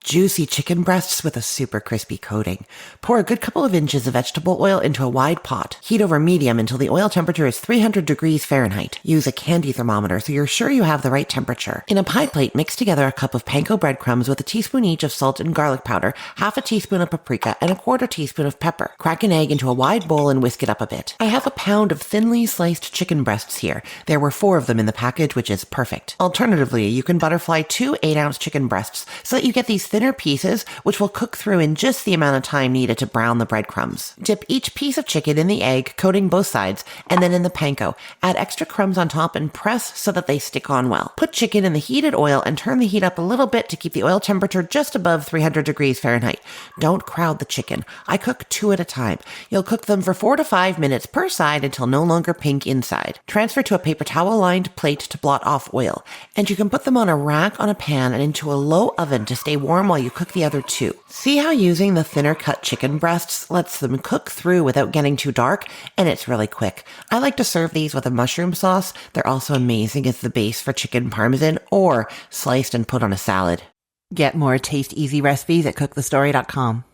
juicy chicken breasts with a super crispy coating. Pour a good couple of inches of vegetable oil into a wide pot. Heat over medium until the oil temperature is 300 degrees Fahrenheit. Use a candy thermometer so you're sure you have the right temperature. In a pie plate, mix together a cup of panko breadcrumbs with a teaspoon each of salt and garlic powder, half a teaspoon of paprika, and a quarter teaspoon of pepper. Crack an egg into a wide bowl and whisk it up a bit. I have a pound of thinly sliced chicken breasts here. There were 4 of them in the package, which is perfect. Alternatively, you can butterfly 2 8-ounce chicken breasts so that you get these thinner pieces, which will cook through in just the amount of time needed to brown the breadcrumbs. Dip each piece of chicken in the egg, coating both sides, and then in the panko. Add extra crumbs on top and press so that they stick on well. Put chicken in the heated oil and turn the heat up a little bit to keep the oil temperature just above 300 degrees Fahrenheit. Don't crowd the chicken. I cook 2 at a time. You'll cook them for 4 to 5 minutes per side until no longer pink inside. Transfer to a paper towel-lined plate to blot off oil. And you can put them on a rack on a pan and into a low oven to stay warm while you cook the other 2. See how using the thinner cut chicken breasts lets them cook through without getting too dark, and it's really quick. I like to serve these with a mushroom sauce. They're also amazing as the base for chicken parmesan or sliced and put on a salad. Get more taste easy recipes at cookthestory.com.